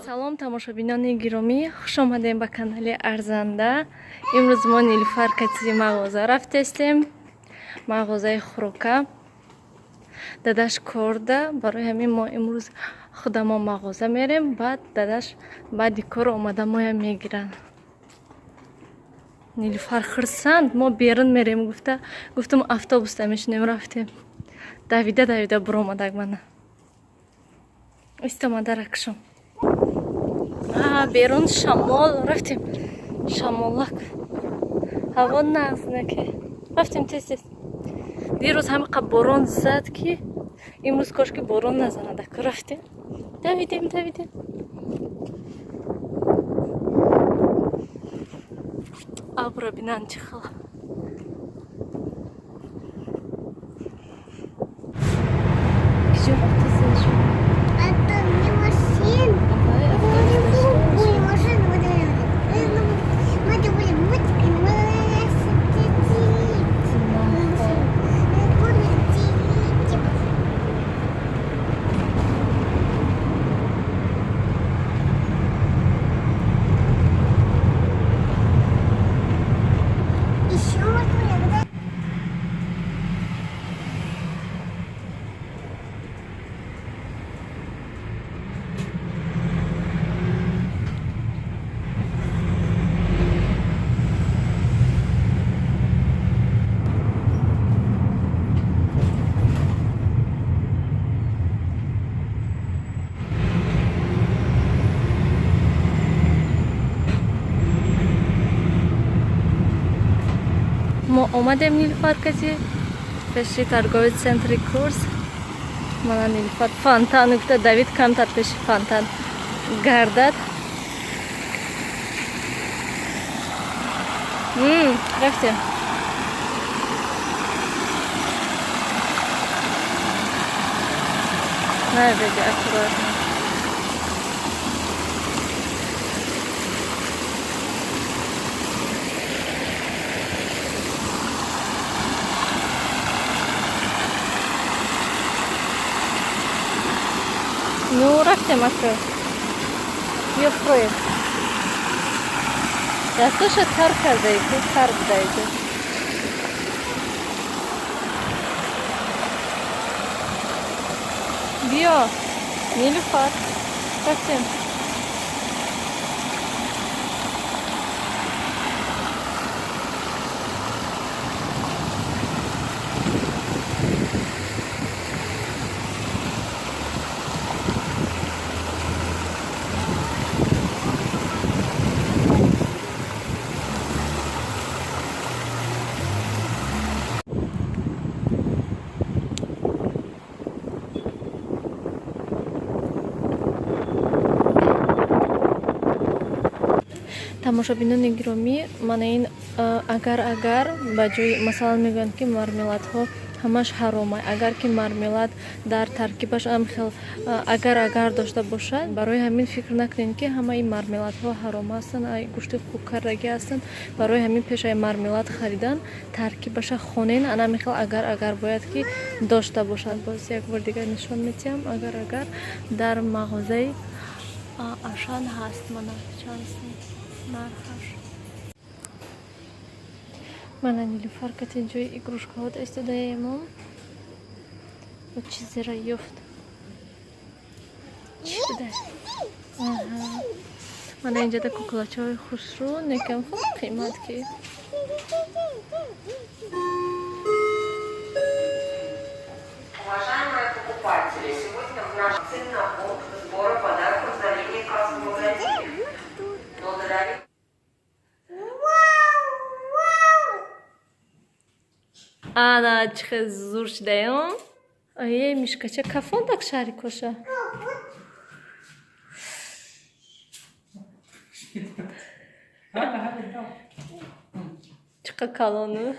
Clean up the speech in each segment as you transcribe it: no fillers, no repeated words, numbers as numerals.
салом тамошобинони гиромӣ, хуш омадем ба канали Арзанда. Имрӯз мо Нилуфар кати мағоза рафтестем, мағозаи хӯрока. Дадаш корда, барои ҳамин мо имрӯз худамо мағоза мерем, баъд дадаш баъди кор омада моям мегиранд. Нилуфар хурсанд, мо берун мерем гуфтам автобуста мешинем рафтем. Давида буромадак мана. Истомада ракшам. Берун шамол рафтем. Шамолак. Ҳаво назнаке. Рафтем тез. Дирӯз ҳамиқа борон зад ки имрӯз кошки борон назанад. Рафтем. Давидем. Абра бинан чӣ хела. Киҷо рафта зашо. Мо омадем Нилуфар кати пеши торговый центри Курс. Мана Нилуфар фонтан гуфта Давид камтар пеши фонтан гардад. Рафтем. Наведи аккуратно. Ну, рафтем открой. Ее вкроет. Я слышу, тарка зайдет, тарк зайдет. Био, Нилуфар, рафтем. тамошобинони гиромӣ, мана ин агар ба ҷои масалан мегӯянд ки мармеладҳо ҳамаш ҳарома. Агар ки мармелад дар таркибаш ам хел агар дошта бошад, барои ҳамин фикр накунед ки ҳамаи мармеладҳо ҳаром ҳастанд, гӯшти хуб кардагӣ ҳастанд. Барои ҳамин пешаи мармелад харидан таркибаша хонен анами хел агар бояд ки дошта бошад. Боз як бор дигар нишон метиҳам. Агар дар мағозаи ашан ҳаст. Мана чанд нархаш. Мана Нилуфар кати ҷои игрушкаҳо истодаем. Чизеро ёфт. Чӣ буда? Мана инҷода куклачаҳои хушрӯ некам хуб қимат ки. Уважаемые покупатели, сегодня в наш ценный пункт сбора подарков за линией кассы магазина. Благодарим. Ана чихе зур шудаем. Ай, мишкача кафон так шари коша. Чиха калону.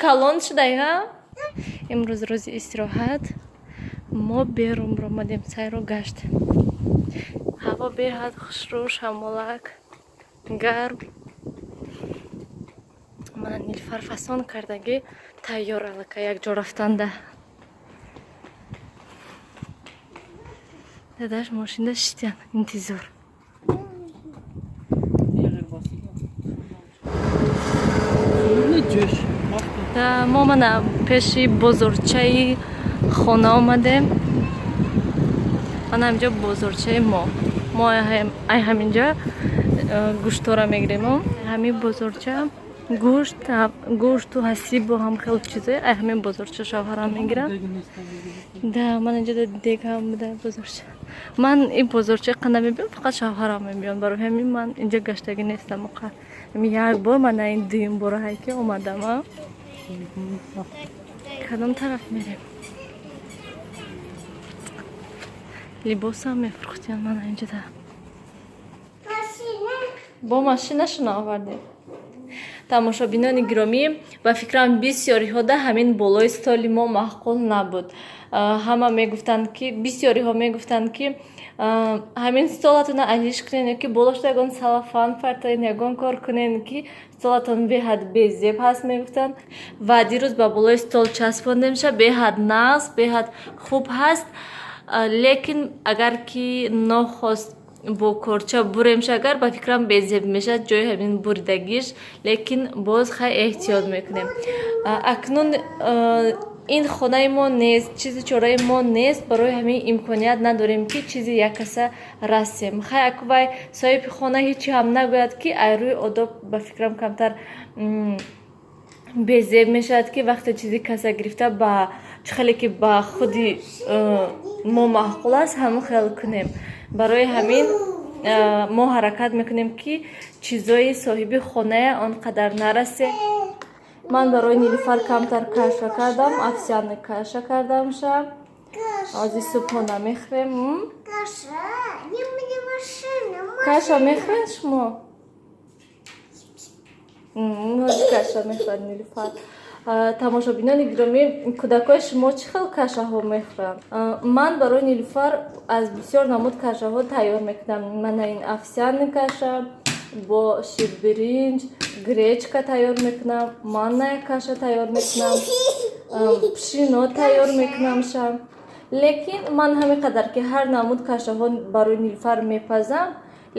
Калон шудая. Имрӯз рӯзи истироҳат. Мо берун омадем сайру гашт. Ҳаво беҳад хушрӯ, шамолак, гарм. Мана Нилуфар фасон кардагӣ тайёр аллакай якҷо рафтанда. дадаш мошинда шитян интизор. Да, мо мана пеши бозорчаи хона омадем. Мана ҳаминҷо бозорчаи мо ай ҳаминҷа гӯштора мегирем. Ҳамин бозорча гӯшту ҳасибу ҳам хел чизе ай ҳамин бозорча шавҳарам мегирам. Да, ман инҷо дегам буда бозорча. Ман ин бозорча қанда мебиём, фақат шавҳарам мебиён. Барои ҳамин ман инҷо гаштагӣ нестам. Як бор ман ин дуюм бора ки омадам. Кадом тараф мерем? Либосам мефурӯхтем ман инҷо да. Бо машинашона овардем. тамошобинони гиромӣ, ба фикрам бисёриҳо да ҳамин болои столи мо маъқул набуд. Ҳама мегуфтанд ки бисёриҳо мегуфтанд ки ҳамин столатона алиш кунен ёки болошто ягон салафан партоен ягон кор кунен ки столатон беҳад безеб ҳаст мегуфтанд. Ва дирӯз ба болои стол часпонда мешавад, беҳад нағз, беҳад хуб ҳаст. Лекин агар ки нохост бо корча бурем шагар ба фикрам безеб мешад ҷои ҳамин буридагиш, лекин боз хай эҳтиёт мекунем. Акнун ин хонаи мо нест, чизи чораи мо нест, барои ҳамин имконият надорем ки чизи яккаса расем. Хай аквай соҳиби хона ҳечи ҳам нагӯяд ки айрӯи одоб ба фикрам камтар безеб мешавад ки вақте чизи каса гирифта ба хеле ки ба худи мо маъқул аст ҳамон хел кунем. Барои ҳамин мо ҳаракат мекунем ки чизои соҳиби хонае он қадар нарасе. Ман барои Нилуфар камтар каша кардам, овсяный каша кардамша. Ози субҳона мехӯрем. Каша мехӯред шумо? Ози каша мехӯрад Нилуфар. тамошобинони гиромӣ, кӯдакои шумо чӣ хел кашаҳо мехӯранд? Ман барои Нилуфар аз бисёр намуд кашаҳо тайёр мекунам. Манин овсяный каша бо ширбиринҷ, гречка тайёр мекунам, манная каша тайёр мекунам, пшино тайёр мекунамша. Лекин ман ҳамин қадар ки ҳар намуд кашаҳо барои Нилуфар мепазам,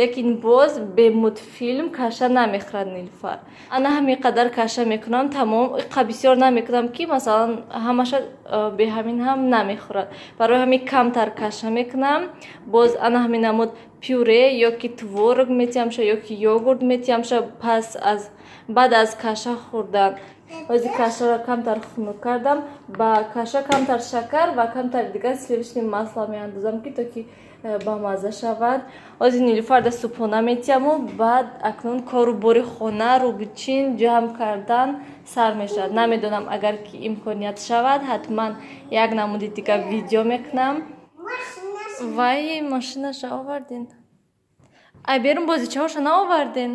лекин боз бемутфилм каша намехӯрад Нилуфар. Ана ҳамин қадар каша мекунам, тамом иққа бисёр намекунам ки масалан ҳамаша бе ҳамин ҳам намехӯрад. Барои ҳамин камтар каша мекунам. Боз ана ҳамин намуд пюре ёки творог метиҳамша ёки йогурт метиҳамша пас аз баъд аз каша хӯрдан. Ози кашаро камтар хунук кардам, ба каша камтар шакар ва камтар дигар сливочное масло меандозам ки то ки ба мазза шавад. Ози Нилуфар да субҳона метиҳаму баъд акнун кору бори хона рӯбичин ҷамъ кардан сар мешавад. Намедонам агар ки имконият шавад ҳатман як намуди дигар видео мекунам. Вай машинаша овардин. Ай берун бозичаҳоша наовардин.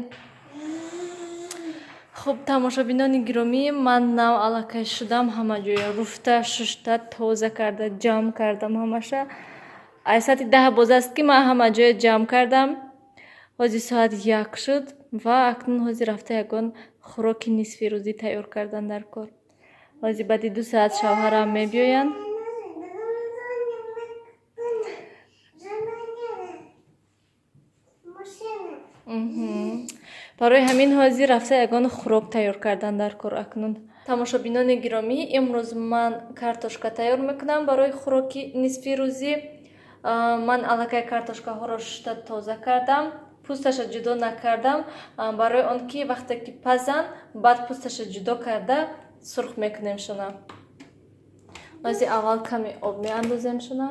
Хуб тамошобинони гиромӣ, ман нав аллакай шудам, ҳама ҷоя руфта, шушта, тоза карда, ҷамъ кардам ҳамаша. Ай соати 10 боз аст ки ман ҳама ҷоя ҷамъ кардам. ҳозир соат 1 шуд ва акнун ҳозир рафта ягон хӯроки нисфирӯзӣ тайёр кардан дар кор. ҳозир баъди 2 соат шавҳарам мебиёянд. барои ҳамин ҳозир рафта ягон хӯрок тайёр кардан дар кор акнун. тамошобинони гиромӣ, имрӯз ман картошка тайёр мекунам барои хӯроки нисфирӯзӣ. Ман аллакай картошкаҳоро шушта тоза кардам, пӯсташа ҷудо накардам, барои он ки вақте ки пазанд баъд пӯсташа ҷудо карда сурх мекунем шуна. ҳозир аввал каме об меандозем шуна.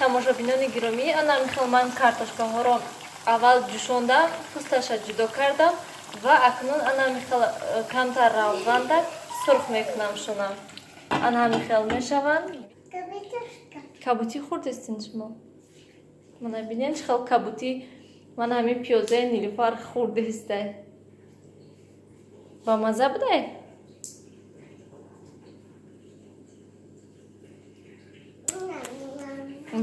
тамошобинони гиромӣ, ана михел ман картошкаҳоро аввал ҷӯшондам, пӯсташа ҷудо кардам ва акнун ана михел камтар равзанда сурх мекунам шуна. ана михел мешаванд. кабутӣ хӯрдистин шумо? мана бинен чӣ хел кабутӣ мана ҳамин пиёзаи Нилуфар хӯрдистай. ба мазза будай?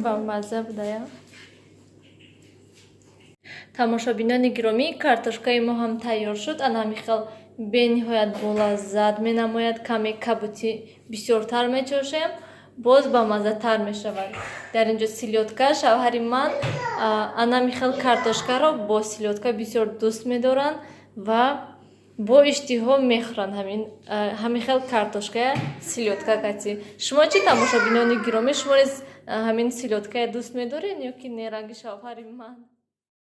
ба мазза будая? тамошобинони гиромӣ, картошкаи мо ҳам тайёр шуд. ана михел бениҳоят болаззат менамояд. каме кабутӣ бисёртар мечошем. боз ба маззатар мешавад. Дар инҷо селёдка, шавҳари ман анамихел картошкаро бо селёдка бисёр дӯст медоранд ва бо иштиҳо мехӯранд ҳамин хел картошкая селёдка кати. Шумо чӣ тамошобинони гиромӣ, шумо низ ҳамин селёдкая дӯст медоред ё ки не ранги шавҳари ман?